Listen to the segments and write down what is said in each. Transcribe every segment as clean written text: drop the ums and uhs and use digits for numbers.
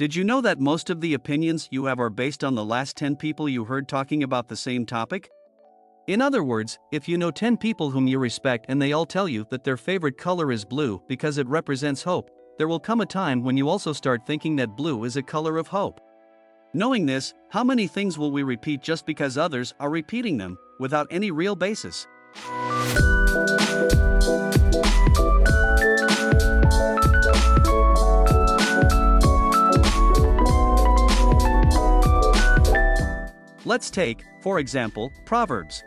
Did you know that most of the opinions you have are based on the last 10 people you heard talking about the same topic? In other words, if you know 10 people whom you respect and they all tell you that their favorite color is blue because it represents hope, there will come a time when you also start thinking that blue is a color of hope. Knowing this, how many things will we repeat just because others are repeating them, without any real basis? Let's take, for example, Proverbs.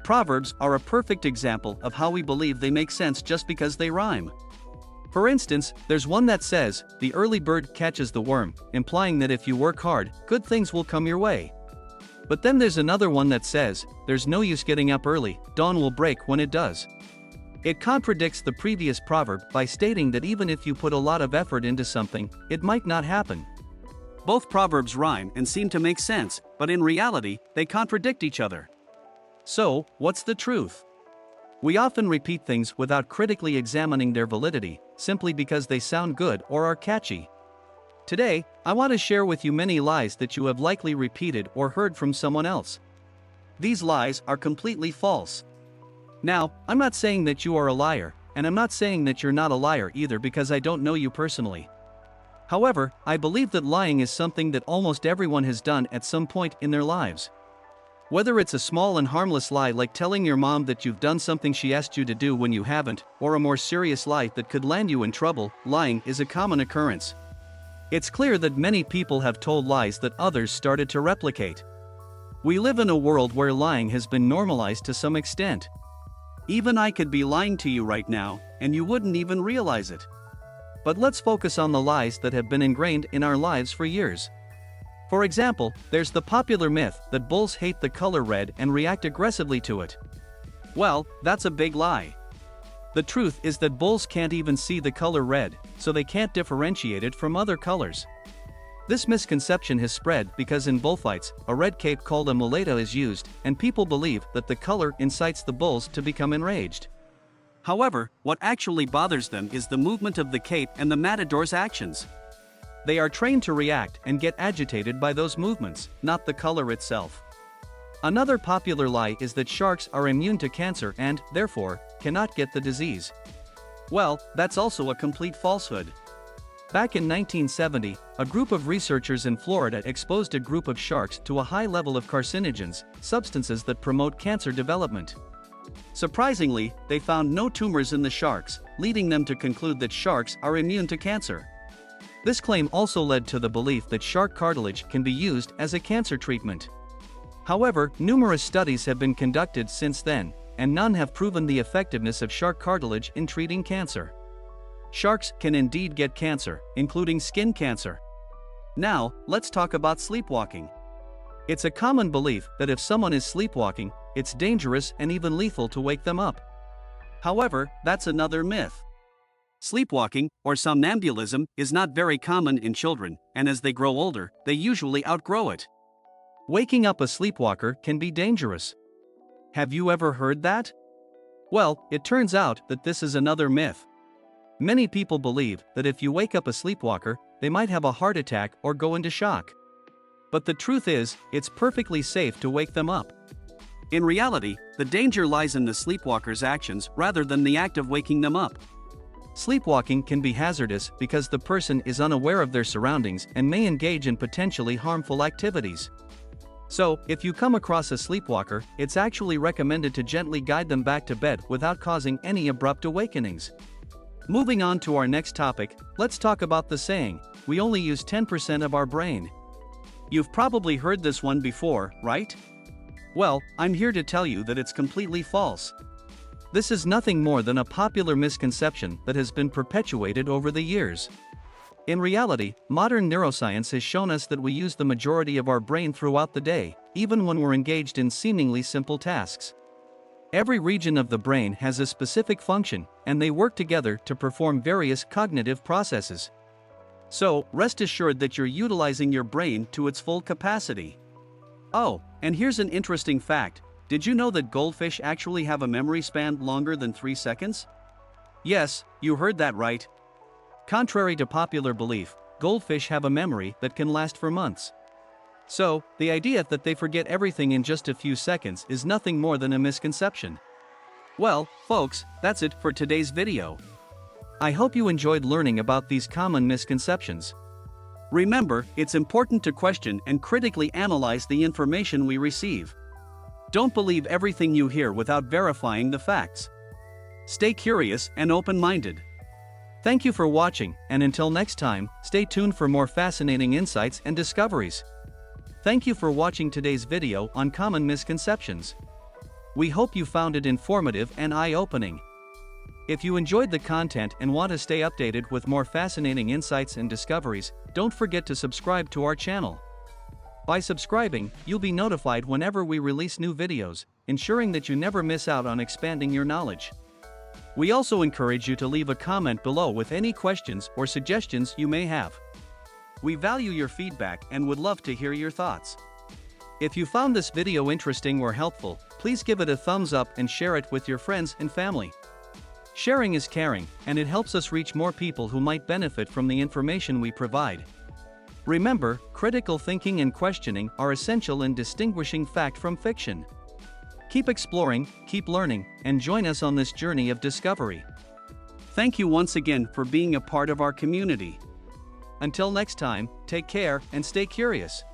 Proverbs are a perfect example of how we believe they make sense just because they rhyme. For instance, there's one that says, "The early bird catches the worm," implying that if you work hard, good things will come your way. But then there's another one that says, "There's no use getting up early, dawn will break when it does." It contradicts the previous proverb by stating that even if you put a lot of effort into something, it might not happen. Both proverbs rhyme and seem to make sense, but in reality, they contradict each other. So, what's the truth? We often repeat things without critically examining their validity, simply because they sound good or are catchy. Today, I want to share with you many lies that you have likely repeated or heard from someone else. These lies are completely false. Now, I'm not saying that you are a liar, and I'm not saying that you're not a liar either because I don't know you personally. However, I believe that lying is something that almost everyone has done at some point in their lives. Whether it's a small and harmless lie like telling your mom that you've done something she asked you to do when you haven't, or a more serious lie that could land you in trouble, lying is a common occurrence. It's clear that many people have told lies that others started to replicate. We live in a world where lying has been normalized to some extent. Even I could be lying to you right now, and you wouldn't even realize it. But let's focus on the lies that have been ingrained in our lives for years. For example, there's the popular myth that bulls hate the color red and react aggressively to it. Well, that's a big lie. The truth is that bulls can't even see the color red, so they can't differentiate it from other colors. This misconception has spread because in bullfights, a red cape called a muleta is used, and people believe that the color incites the bulls to become enraged. However, what actually bothers them is the movement of the cape and the matador's actions. They are trained to react and get agitated by those movements, not the color itself. Another popular lie is that sharks are immune to cancer and, therefore, cannot get the disease. Well, that's also a complete falsehood. Back in 1970, a group of researchers in Florida exposed a group of sharks to a high level of carcinogens, substances that promote cancer development. Surprisingly, they found no tumors in the sharks, leading them to conclude that sharks are immune to cancer. This claim also led to the belief that shark cartilage can be used as a cancer treatment. However, numerous studies have been conducted since then, and none have proven the effectiveness of shark cartilage in treating cancer. Sharks can indeed get cancer, including skin cancer. Now, let's talk about sleepwalking. It's a common belief that if someone is sleepwalking, it's dangerous and even lethal to wake them up. However, that's another myth. Sleepwalking, or somnambulism, is not very common in children, and as they grow older, they usually outgrow it. Waking up a sleepwalker can be dangerous. Have you ever heard that? Well, it turns out that this is another myth. Many people believe that if you wake up a sleepwalker, they might have a heart attack or go into shock. But the truth is, it's perfectly safe to wake them up. In reality, the danger lies in the sleepwalker's actions rather than the act of waking them up. Sleepwalking can be hazardous because the person is unaware of their surroundings and may engage in potentially harmful activities. So, if you come across a sleepwalker, it's actually recommended to gently guide them back to bed without causing any abrupt awakenings. Moving on to our next topic, let's talk about the saying, "We only use 10% of our brain." You've probably heard this one before, right? Well, I'm here to tell you that it's completely false. This is nothing more than a popular misconception that has been perpetuated over the years. In reality, modern neuroscience has shown us that we use the majority of our brain throughout the day, even when we're engaged in seemingly simple tasks. Every region of the brain has a specific function, and they work together to perform various cognitive processes. So, rest assured that you're utilizing your brain to its full capacity. Oh, and here's an interesting fact. Did you know that goldfish actually have a memory span longer than 3 seconds? Yes, you heard that right. Contrary to popular belief, goldfish have a memory that can last for months. So, the idea that they forget everything in just a few seconds is nothing more than a misconception. Well, folks, that's it for today's video. I hope you enjoyed learning about these common misconceptions. Remember, it's important to question and critically analyze the information we receive. Don't believe everything you hear without verifying the facts. Stay curious and open-minded. Thank you for watching, and until next time, stay tuned for more fascinating insights and discoveries. Thank you for watching today's video on common misconceptions. We hope you found it informative and eye-opening. If you enjoyed the content and want to stay updated with more fascinating insights and discoveries, don't forget to subscribe to our channel. By subscribing, you'll be notified whenever we release new videos, ensuring that you never miss out on expanding your knowledge. We also encourage you to leave a comment below with any questions or suggestions you may have. We value your feedback and would love to hear your thoughts. If you found this video interesting or helpful, please give it a thumbs up and share it with your friends and family. Sharing is caring, and it helps us reach more people who might benefit from the information we provide. Remember, critical thinking and questioning are essential in distinguishing fact from fiction. Keep exploring, keep learning, and join us on this journey of discovery. Thank you once again for being a part of our community. Until next time, take care and stay curious.